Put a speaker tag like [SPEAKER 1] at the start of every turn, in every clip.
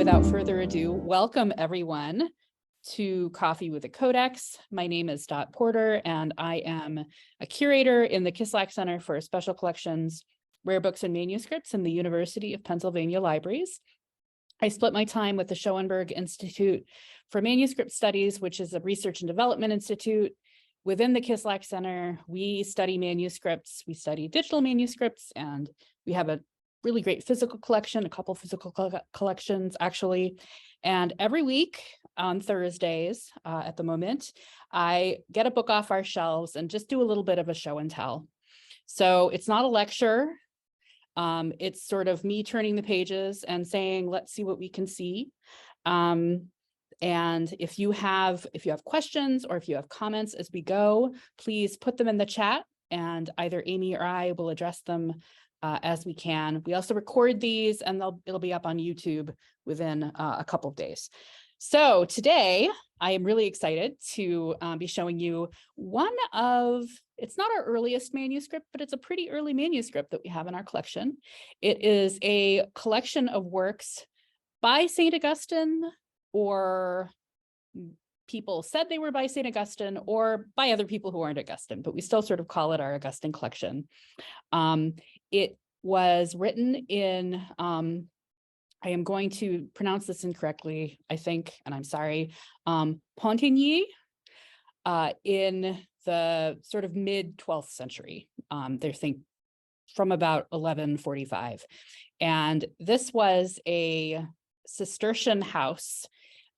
[SPEAKER 1] without further ado, welcome everyone to Coffee with a Codex. My name is Dot Porter, and I am a curator in the Kislak Center for Special Collections, Rare Books and Manuscripts in the University of Pennsylvania Libraries. I split my time with the Schoenberg Institute for Manuscript Studies, which is a research and development institute. Within the Kislak Center, we study manuscripts, we study digital manuscripts, and we have a really great physical collection, a couple physical collections actually. And every week on Thursdays at the moment, I get a book off our shelves and just do a little bit of a show and tell. So it's not a lecture. It's sort of me turning the pages and saying, let's see what we can see. And if you have questions or if you have comments as we go, please put them in the chat and either Amy or I will address them as we can. We also record these and it'll be up on YouTube within a couple of days. So today I am really excited to be showing you one of, it's not our earliest manuscript, but it's a pretty early manuscript that we have in our collection. It is a collection of works by St. Augustine, or people said they were by St. Augustine, or by other people who aren't Augustine, but we still sort of call it our Augustine collection. It was written in, I am going to pronounce this incorrectly, I think, and I'm sorry, Pontigny, in the sort of mid-12th century. They think from about 1145. And this was a Cistercian house.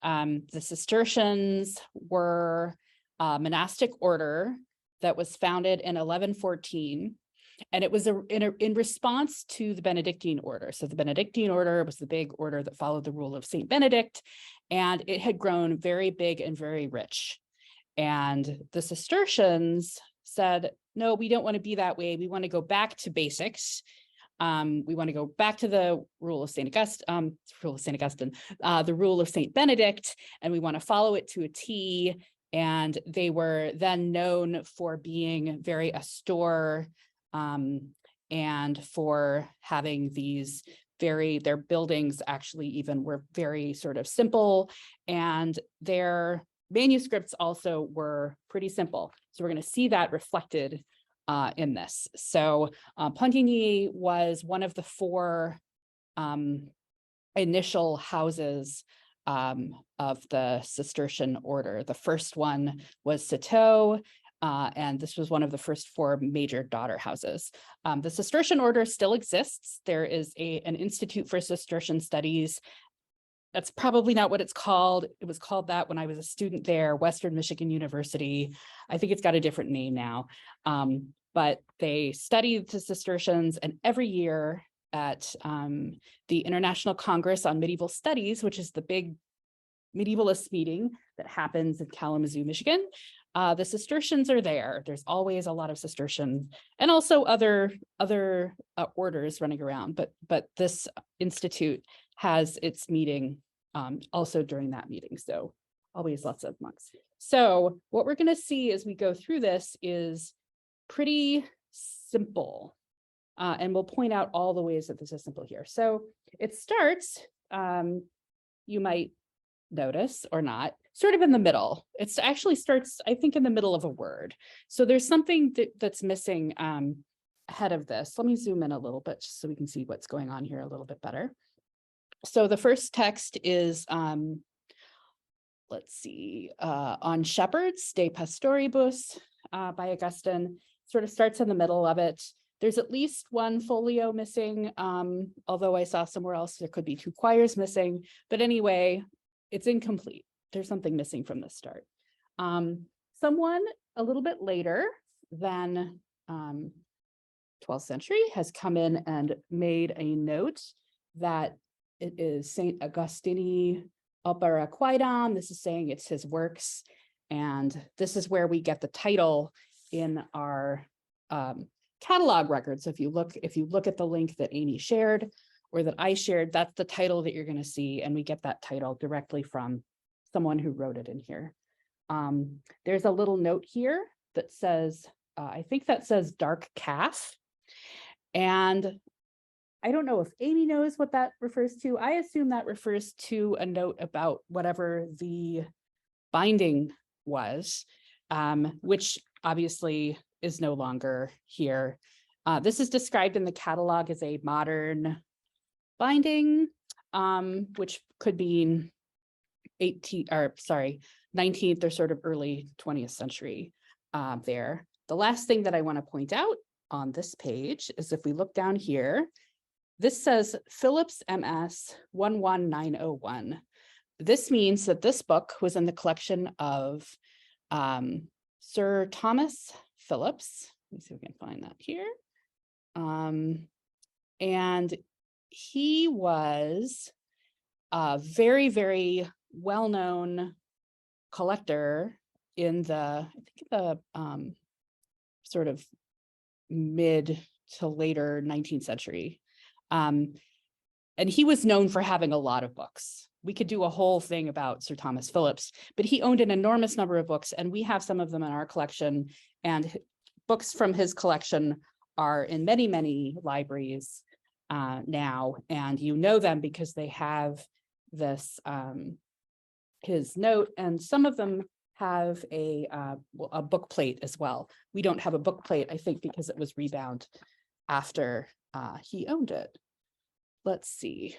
[SPEAKER 1] The Cistercians were a monastic order that was founded in 1114, and it was in response to the Benedictine order. So the Benedictine order was the big order that followed the rule of Saint Benedict, and it had grown very big and very rich. And the Cistercians said, no, we don't want to be that way. We want to go back to basics. We want to go back to the rule of St. Augustine, the rule of St. Benedict, and we want to follow it to a T. And they were then known for being very austere and for having these their buildings actually even were very sort of simple, and their manuscripts also were pretty simple. So we're going to see that reflected in this. So Pontigny was one of the four initial houses of the Cistercian order. The first one was Citeaux, and this was one of the first four major daughter houses. The Cistercian order still exists. There is an Institute for Cistercian Studies. That's probably not what it's called. It was called that when I was a student there, Western Michigan University. I think it's got a different name now. But they studied the Cistercians, and every year at the International Congress on Medieval Studies, which is the big medievalist meeting that happens in Kalamazoo, Michigan, the Cistercians are there. There's always a lot of Cistercian and also other orders running around, but this institute has its meeting also during that meeting. So always lots of monks. So what we're going to see as we go through this is pretty simple. And we'll point out all the ways that this is simple here. So it starts, you might notice or not, sort of in the middle. It actually starts, I think, in the middle of a word. So there's something that's missing ahead of this. Let me zoom in a little bit just so we can see what's going on here a little bit better. So the first text is, let's see, on Shepherds, De Pastoribus by Augustine. Sort of starts in the middle of it. There's at least one folio missing, although I saw somewhere else there could be two quires missing. But anyway, it's incomplete. There's something missing from the start. Someone a little bit later than 12th century has come in and made a note that it is Saint Augustini Opera Quaedam. This is saying it's his works. And this is where we get the title in our catalog record. So if you look at the link that Amy shared or that I shared, that's the title that you're going to see, and we get that title directly from someone who wrote it in here. There's a little note here that says, I think that says dark calf, and I don't know if Amy knows what that refers to. I assume that refers to a note about whatever the binding was, which obviously is no longer here. This is described in the catalog as a modern binding, which could be 19th or sort of early 20th century there. The last thing that I want to point out on this page is if we look down here, this says Phillips MS 11901. This means that this book was in the collection of Sir Thomas Phillips. Let me see if we can find that here. And he was a very, very well-known collector in the, I think the sort of mid to later 19th century. And he was known for having a lot of books. We could do a whole thing about Sir Thomas Phillips, but he owned an enormous number of books, and we have some of them in our collection, and books from his collection are in many, many libraries now, and you know them because they have this, his note, and some of them have a book plate as well. We don't have a book plate, I think, because it was rebound after he owned it. Let's see.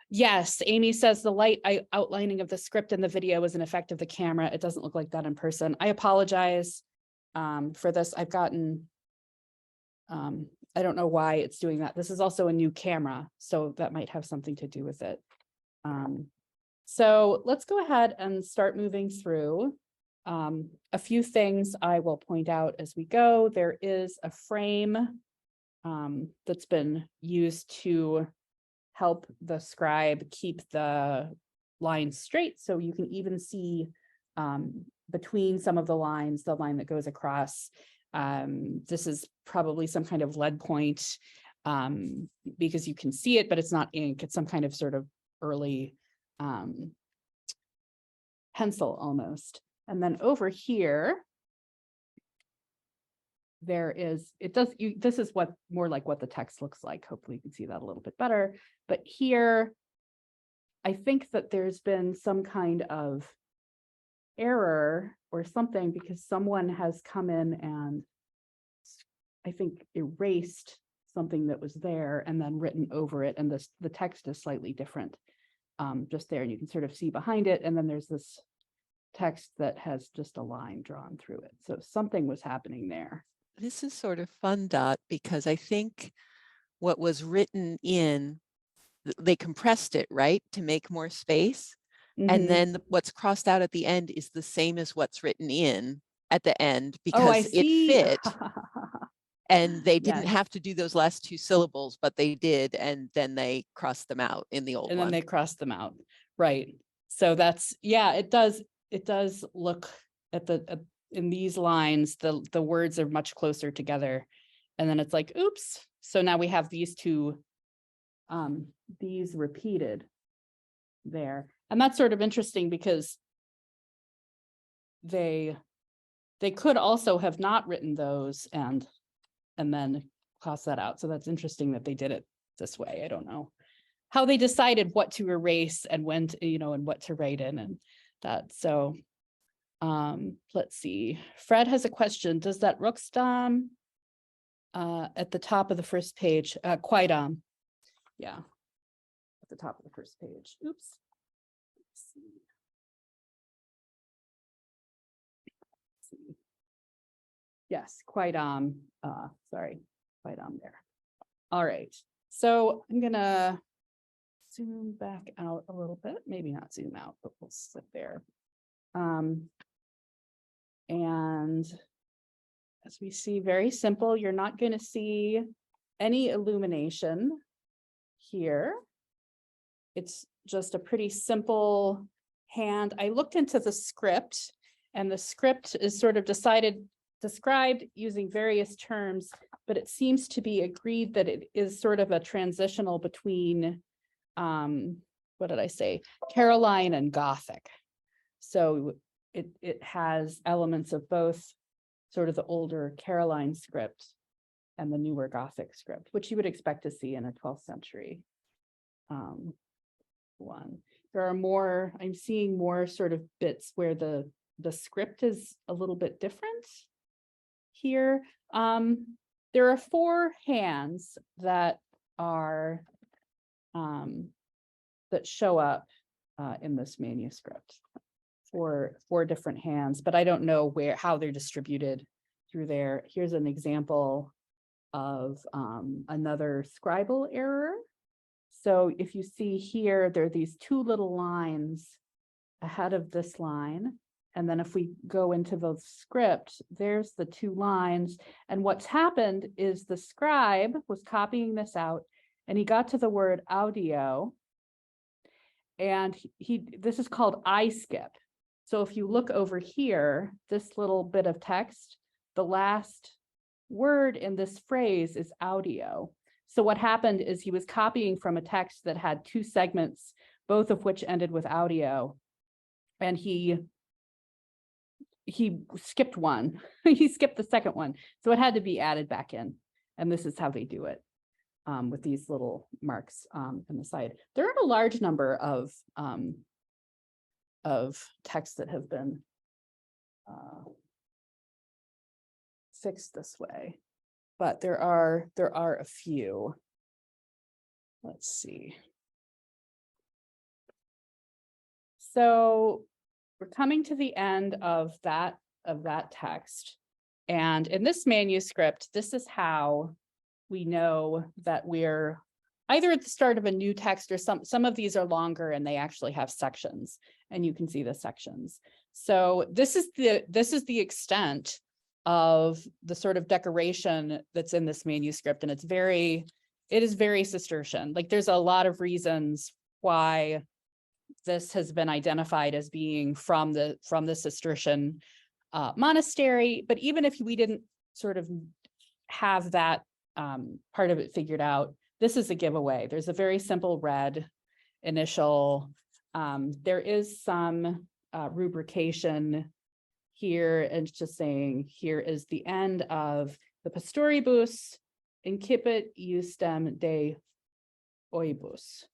[SPEAKER 1] Yes, Amy says the light outlining of the script in the video is an effect of the camera. It doesn't look like that in person. I apologize for this. I've gotten, I don't know why it's doing that. This is also a new camera, so that might have something to do with it. So let's go ahead and start moving through. A few things I will point out as we go. There is a frame that's been used to help the scribe keep the lines straight. So you can even see between some of the lines, the line that goes across. This is probably some kind of lead point because you can see it, but it's not ink. It's some kind of sort of early pencil almost. And then over here, there is, this is what more like what the text looks like. Hopefully you can see that a little bit better. But here, I think that there's been some kind of error or something because someone has come in and I think erased something that was there and then written over it. And the text is slightly different just there. And you can sort of see behind it. And then there's this text that has just a line drawn through it. So something was happening there.
[SPEAKER 2] This is sort of fun, Dot, because I think what was written in, they compressed it, right, to make more space. Mm-hmm. And then what's crossed out at the end is the same as what's written in at the end because it fit. And they didn't have to do those last two syllables, but they did. And then they crossed them out in the old one.
[SPEAKER 1] And then they crossed them out. Right. So that's, yeah, it does look at in these lines, the words are much closer together. And then it's like, oops. So now we have these two, these repeated there. And that's sort of interesting because they could also have not written those and then cross that out. So that's interesting that they did it this way. I don't know how they decided what to erase and when to, and what to write in and that. So let's see. Fred has a question. Does that Ruxdam at the top of the first page, Quaidam? Yeah, at the top of the first page. Oops. Let's see. Yes, Quaidam. Sorry, Quaidam there. All right. So I'm gonna zoom back out a little bit. Maybe not zoom out, but we'll sit there. And as we see, very simple, you're not going to see any illumination here. It's just a pretty simple hand. I looked into the script, and the script is sort of described using various terms, but it seems to be agreed that it is sort of a transitional between, what did I say, Caroline and Gothic. So it has elements of both sort of the older Caroline script and the newer Gothic script, which you would expect to see in a 12th century one. There are more, I'm seeing more sort of bits where the script is a little bit different here. There are 4 hands that are that show up in this manuscript. 4 different hands, but I don't know how they're distributed through there. Here's an example of another scribal error. So if you see here, there are these 2 little lines ahead of this line. And then if we go into the script, there's the 2 lines. And what's happened is the scribe was copying this out and he got to the word audio. And this is called I skip. So if you look over here, this little bit of text, the last word in this phrase is audio. So what happened is he was copying from a text that had 2 segments, both of which ended with audio. And he skipped one. He skipped the second one. So it had to be added back in. And this is how they do it with these little marks on the side. There are a large number of texts that have been fixed this way. But there are a few. Let's see. So we're coming to the end of that text. And in this manuscript, this is how we know that we're either at the start of a new text, or some of these are longer and they actually have sections, and you can see the sections. So this is the extent of the sort of decoration that's in this manuscript, and it is very Cistercian. Like, there's a lot of reasons why this has been identified as being from the Cistercian monastery. But even if we didn't sort of have that part of it figured out, this is a giveaway. There's a very simple red initial. There is some rubrication here, and it's just saying here is the end of the pastoribus incipit justem de oibus,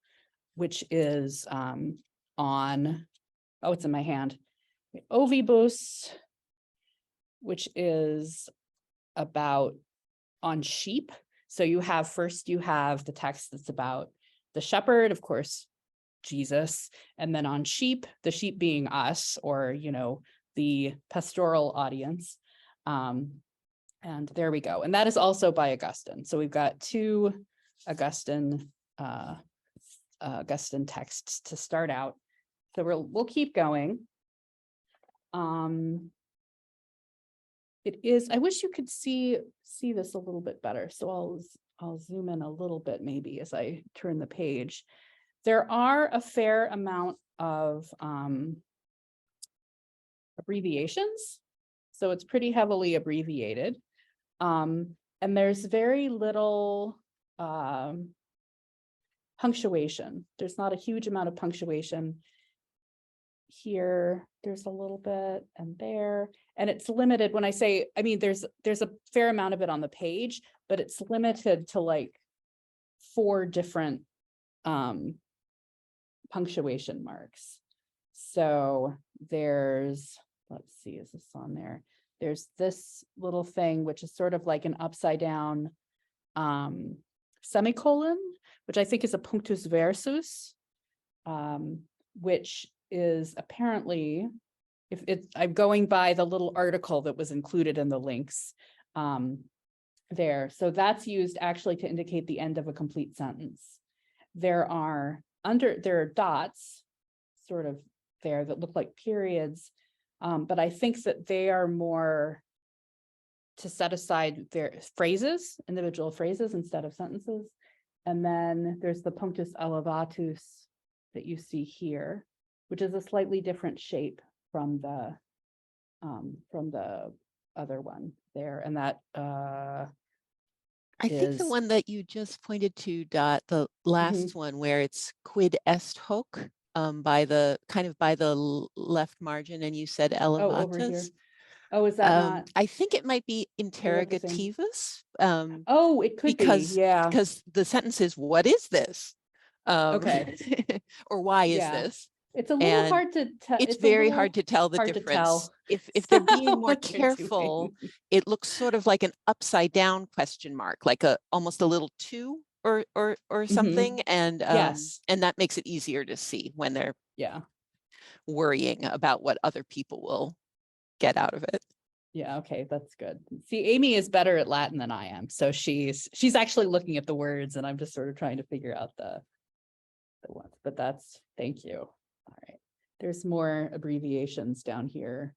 [SPEAKER 1] which is it's in my hand, ovibus, which is about on sheep. So you have the text that's about the shepherd, of course, Jesus, and then on sheep, the sheep being us, or the pastoral audience. And there we go. And that is also by Augustine. So we've got 2 Augustine texts to start out. So we'll keep going. It is, I wish you could see this a little bit better. So I'll zoom in a little bit maybe as I turn the page. There are a fair amount of abbreviations. So it's pretty heavily abbreviated. And there's very little punctuation. There's not a huge amount of punctuation. Here, there's a little bit, and there, and it's limited. When I say, I mean, there's a fair amount of it on the page, but it's limited to like 4 different punctuation marks. So there's, let's see, is this on there? There's this little thing, which is sort of like an upside down semicolon, which I think is a punctus versus, which is apparently, I'm going by the little article that was included in the links there. So that's used actually to indicate the end of a complete sentence. There are dots sort of there that look like periods, but I think that they are more to set aside their phrases, individual phrases instead of sentences. And then there's the punctus elevatus that you see here, which is a slightly different shape from the other one there. And that
[SPEAKER 2] I think the one that you just pointed to, Dot, the last one where it's quid est hoc, by the left margin, and you said elevatus.
[SPEAKER 1] Oh, is that not?
[SPEAKER 2] I think it might be
[SPEAKER 1] Do they have the same?
[SPEAKER 2] interrogativus,
[SPEAKER 1] Oh, it could be.
[SPEAKER 2] because
[SPEAKER 1] Yeah.
[SPEAKER 2] the sentence is, what is this?
[SPEAKER 1] Okay.
[SPEAKER 2] Or why is
[SPEAKER 1] Yeah.
[SPEAKER 2] this?
[SPEAKER 1] It's a little
[SPEAKER 2] And
[SPEAKER 1] hard to tell.
[SPEAKER 2] it's
[SPEAKER 1] It's a
[SPEAKER 2] very hard
[SPEAKER 1] little
[SPEAKER 2] to tell the
[SPEAKER 1] hard to
[SPEAKER 2] difference.
[SPEAKER 1] tell
[SPEAKER 2] If they're being more
[SPEAKER 1] what they're
[SPEAKER 2] careful,
[SPEAKER 1] doing.
[SPEAKER 2] it looks sort of like an upside down question mark, like almost a little two or something.
[SPEAKER 1] Yes.
[SPEAKER 2] And that makes it easier to see when they're
[SPEAKER 1] Yeah.
[SPEAKER 2] worrying about what other people will get out of it.
[SPEAKER 1] Yeah. Okay. That's good. See, Amy is better at Latin than I am. So she's actually looking at the words and I'm just sort of trying to figure out the ones, but thank you. All right. There's more abbreviations down here.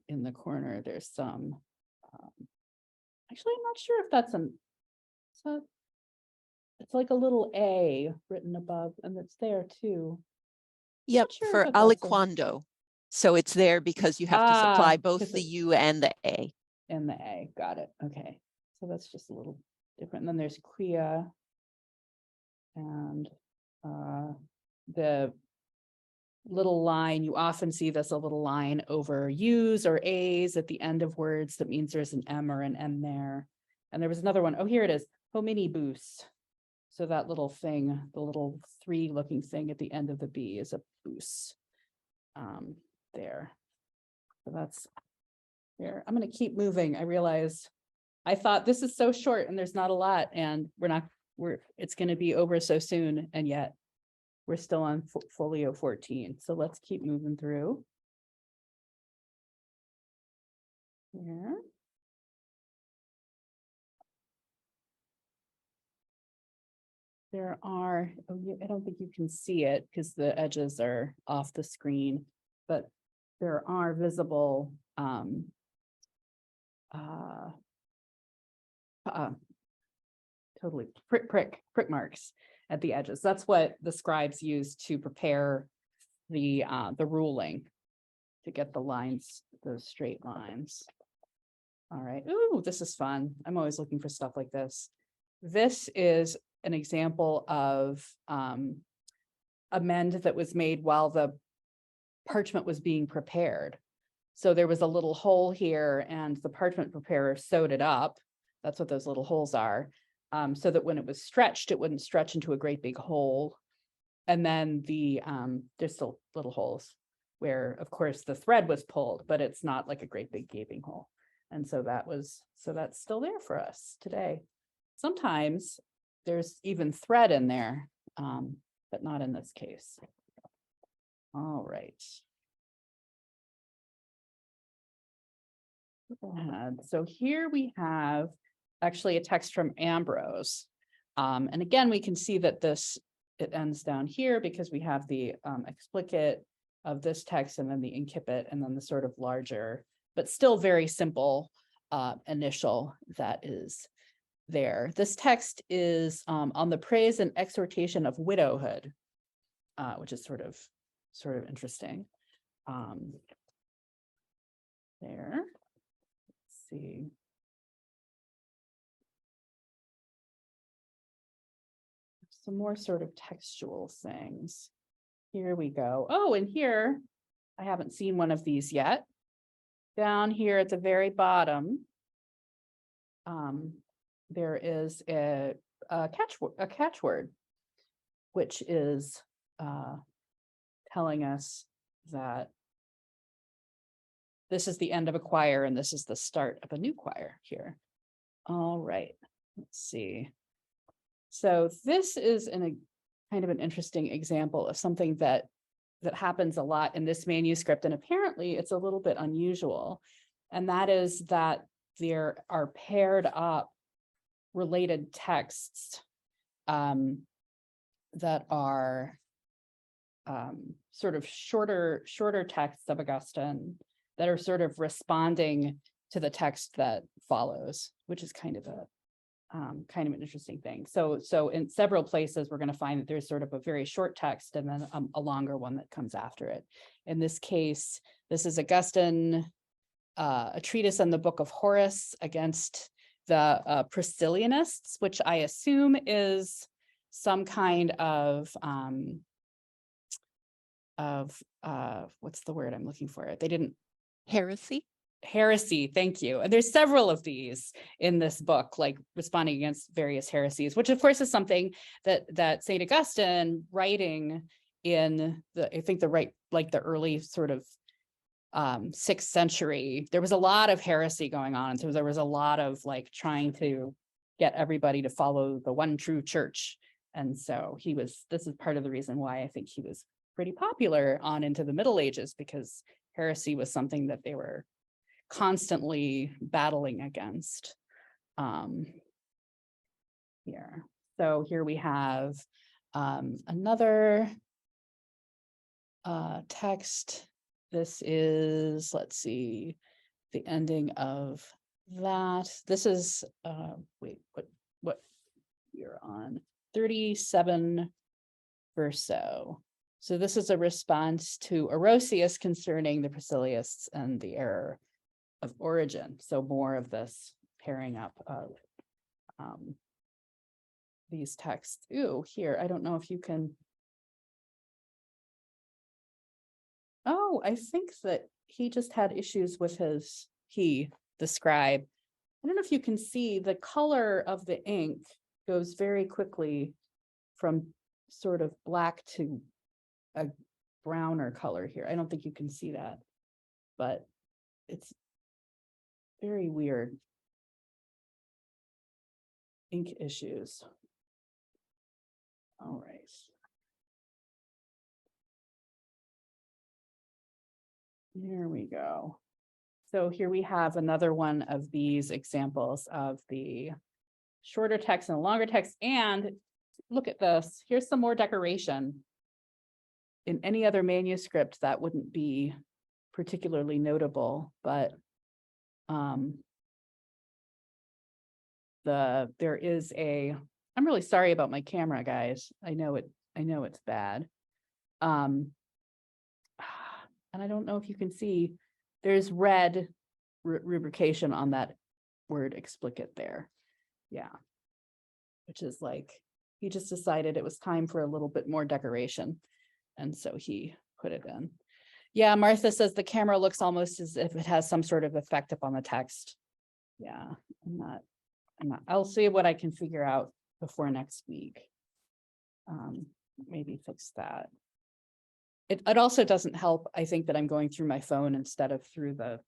[SPEAKER 1] In the corner, there's some, actually, I'm not sure if that's so it's like a little A written above and it's there too.
[SPEAKER 2] Yep,
[SPEAKER 1] Not sure
[SPEAKER 2] for
[SPEAKER 1] if that's
[SPEAKER 2] aliquando. So it's there because you have to supply both
[SPEAKER 1] because
[SPEAKER 2] the U and the A.
[SPEAKER 1] and the A, got it. Okay. So that's just a little different. And then there's quia and the little line, you often see this, a little line over U's or A's at the end of words. That means there's an M or an N there. And there was another one. Oh, here it is. Hominibus. So that little thing, the little 3 looking thing at the end of the B is a bus. There. So that's there. I'm going to keep moving. I realize I thought this is so short and there's not a lot and it's going to be over so soon. And yet we're still on folio 14. So let's keep moving through. Here. There are, I don't think you can see it because the edges are off the screen, but there are visible totally prick marks at the edges. That's what the scribes use to prepare the ruling, to get the lines, those straight lines. All right. Ooh, this is fun. I'm always looking for stuff like this. This is an example of a mend that was made while the parchment was being prepared. So there was a little hole here and the parchment preparer sewed it up. That's what those little holes are. So that when it was stretched, it wouldn't stretch into a great big hole. And then there's still little holes where, of course, the thread was pulled, but it's not like a great big gaping hole. And so that's still there for us today. Sometimes there's even thread in there, but not in this case. All right. So here we have actually a text from Ambrose. And again, we can see that it ends down here because we have the explicit of this text and then the incipit and then the sort of larger, but still very simple initial that is there. This text is on the praise and exhortation of widowhood, which is sort of interesting. There. Let's see. Some more sort of textual things. Here we go. Oh, and here, I haven't seen one of these yet. Down here at the very bottom, there is a catchword, which is telling us that this is the end of a choir and this is the start of a new choir here. All right, let's see. So this is kind of an interesting example of something that happens a lot in this manuscript, and apparently it's a little bit unusual, and that is that there are paired up related texts that are sort of shorter texts of Augustine that are sort of responding to the text that follows, which is kind of an interesting thing. So in several places, we're going to find that there's sort of a very short text and then a longer one that comes after it. In this case, this is Augustine, a treatise on the book of Horace against the Priscillianists, which I assume is some kind of what's the word I'm looking for? They didn't
[SPEAKER 2] Heresy.
[SPEAKER 1] Heresy, thank you. And there's several of these in this book, like responding against various heresies, which of course is something that Saint Augustine, writing in I think the early sort of 6th century, there was a lot of heresy going on. So there was a lot of like trying to get everybody to follow the one true church. And so this is part of the reason why I think he was pretty popular on into the Middle Ages, because heresy was something that they were constantly battling against. Here. So here we have another text. This is, let's see, the ending of that. This is, wait, what you're on? 37 verso. So this is a response to Orosius concerning the Priscillianists and the error of origin. So more of this pairing up of these texts. Ooh, here, I don't know if you can. Oh, I think that he just had issues with the scribe. I don't know if you can see the color of the ink goes very quickly from sort of black to a browner color here. I don't think you can see that, but it's very weird. Ink issues. All right. Here we go. So here we have another one of these examples of the shorter text and longer text. And look at this. Here's some more decoration. In any other manuscript, that wouldn't be particularly notable, but there is I'm really sorry about my camera, guys. I know it's bad. And I don't know if you can see, there's red rubrication on that word explicit there. Yeah. Which is like, he just decided it was time for a little bit more decoration. And so he put it in. Yeah, Martha says the camera looks almost as if it has some sort of effect up on the text. Yeah, I'll see what I can figure out before next week. Maybe fix that. It also doesn't help, I think, that I'm going through my phone instead of through the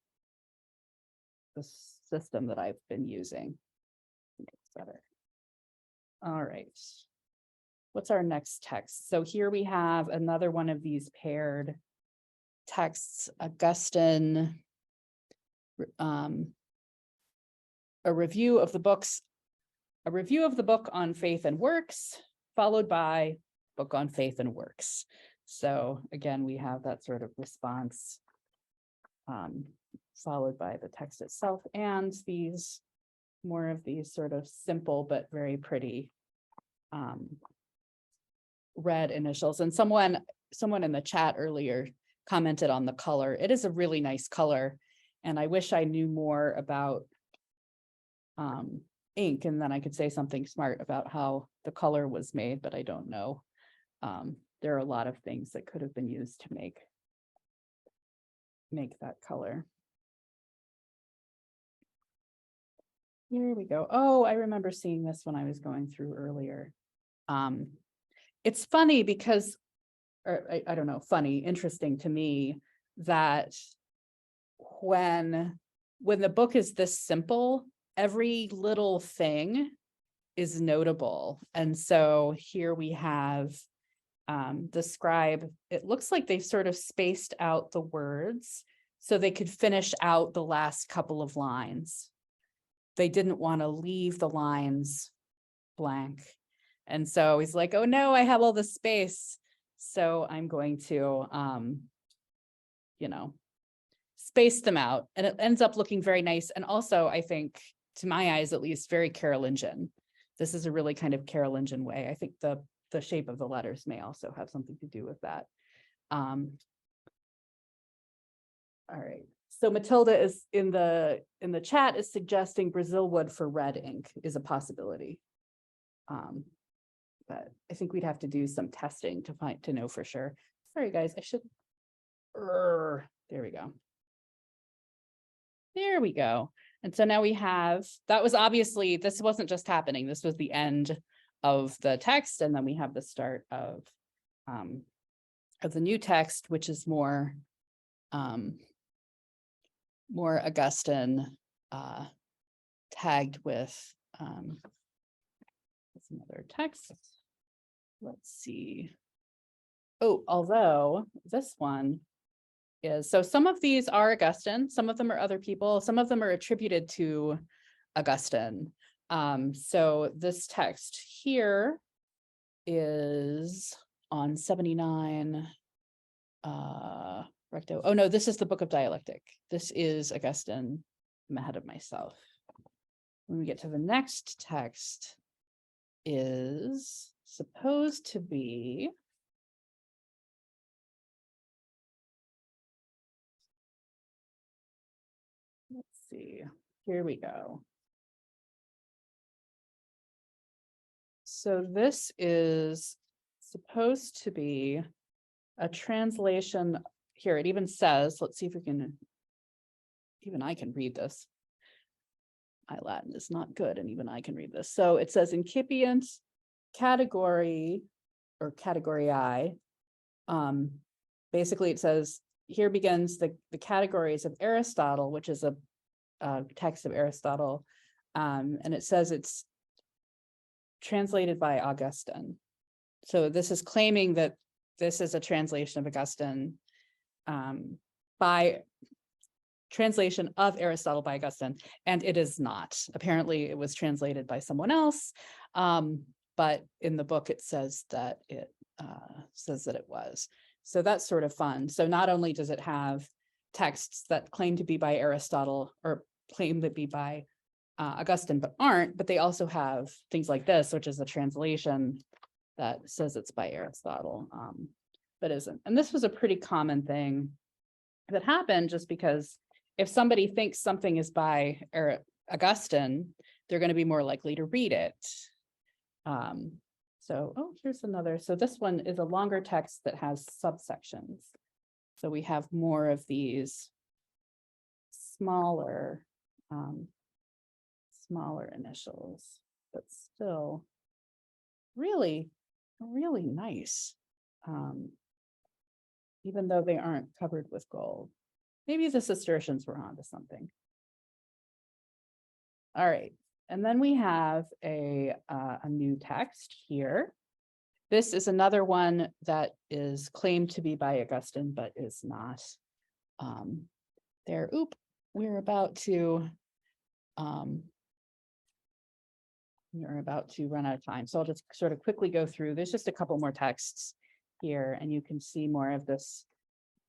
[SPEAKER 1] system that I've been using. I think it's better. All right. What's our next text? So here we have another one of these paired texts, Augustine, a review of the book on faith and works, followed by book on faith and works. So again, we have that sort of response followed by the text itself, and these more of these sort of simple but very pretty red initials. And someone in the chat earlier commented on the color. It is a really nice color, and I wish I knew more about ink, and then I could say something smart about how the color was made, but I don't know. There are a lot of things that could have been used to make that color. Here we go. Oh, I remember seeing this when I was going through earlier. It's funny because, or I don't know, funny, interesting to me that when the book is this simple, every little thing is notable. And so here we have the scribe. It looks like they've sort of spaced out the words so they could finish out the last couple of lines. They didn't want to leave the lines blank. And so he's like, oh no, I have all this space. So I'm going to, space them out. And it ends up looking very nice. And also, I think, to my eyes, at least, very Carolingian. This is a really kind of Carolingian way. I think the shape of the letters may also have something to do with that. All right. So Matilda is in the chat is suggesting Brazil wood for red ink is a possibility. But I think we'd have to do some testing to know for sure. Sorry guys, I should. There we go. There we go. And so now we have, that was obviously, this wasn't just happening. This was the end of the text. And then we have the start of the new text, which is more Augustine, tagged with another text. Let's see. Oh, although this one is, so some of these are Augustine, some of them are other people, some of them are attributed to Augustine. So this text here is on 79 recto. Oh no, this is the Book of Dialectic. This is Augustine. I'm ahead of myself. When we get to the next text is supposed to be see, here we go. So this is supposed to be a translation. Here, it even says, let's see if we can, even I can read this. My Latin is not good, and even I can read this. So it says incipient category or categoriae. Basically, it says, here begins the categories of Aristotle, which is a text of Aristotle, and it says it's translated by Augustine. So this is claiming that this is a translation of Augustine, by translation of Aristotle by Augustine, and it is not. Apparently it was translated by someone else, but in the book it says that it was. So that's sort of fun. So not only does it have texts that claim to be by Aristotle or claim to be by Augustine but aren't, but they also have things like this, which is a translation that says it's by Aristotle, but isn't. And this was a pretty common thing that happened, just because if somebody thinks something is by Augustine, they're going to be more likely to read it. So, oh, here's another. So this one is a longer text that has subsections. So we have more of these smaller initials, but still really, really nice. Even though they aren't covered with gold. Maybe the Cistercians were onto something. All right, and then we have a new text here. This is another one that is claimed to be by Augustine, but is not. We're about to run out of time. So I'll just sort of quickly go through. There's just a couple more texts here, and you can see more of this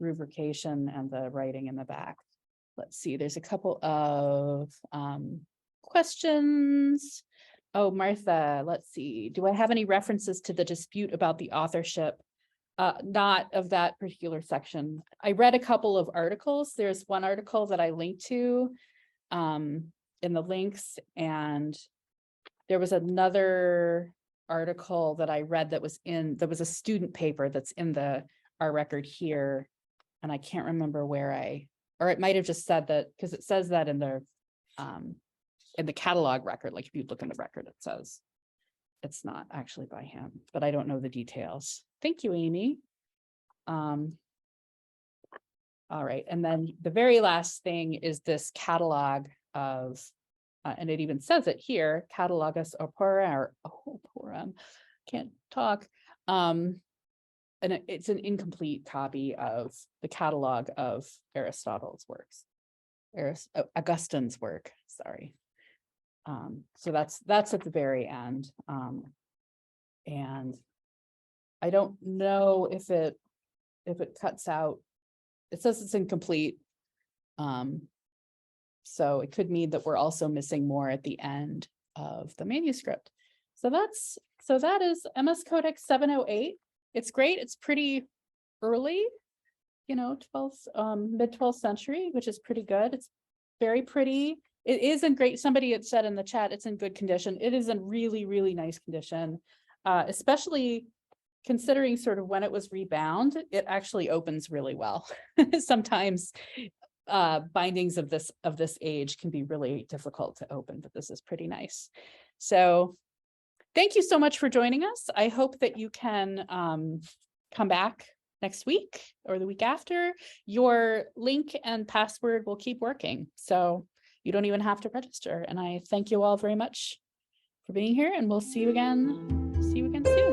[SPEAKER 1] rubrication and the writing in the back. Let's see, there's a couple of questions. Oh, Martha, let's see. Do I have any references to the dispute about the authorship? Not of that particular section. I read a couple of articles. There's one article that I linked to in the links, and there was another article that I read that was a student paper that's in our record here. And I can't remember where or it might have just said that, because it says that in the catalog record. Like if you look in the record, it says it's not actually by him, but I don't know the details. Thank you, Amy. All right, and then the very last thing is this catalog of, and it even says it here, Catalogus Oporum, can't talk. And it's an incomplete copy of the catalog of Aristotle's works, Augustine's work, sorry. So that's at the very end. And I don't know if it cuts out, it says it's incomplete. So it could mean that we're also missing more at the end of the manuscript. So that is MS Codex 708. It's great. It's pretty early, 12th, mid-12th century, which is pretty good. It's very pretty. It is in great, somebody had said in the chat, it's in good condition. It is in really, really nice condition, especially considering sort of when it was rebound, it actually opens really well. Sometimes bindings of this age can be really difficult to open, but this is pretty nice. So thank you so much for joining us. I hope that you can come back next week or the week after. Your link and password will keep working, so you don't even have to register. And I thank you all very much for being here, and we'll see you again soon.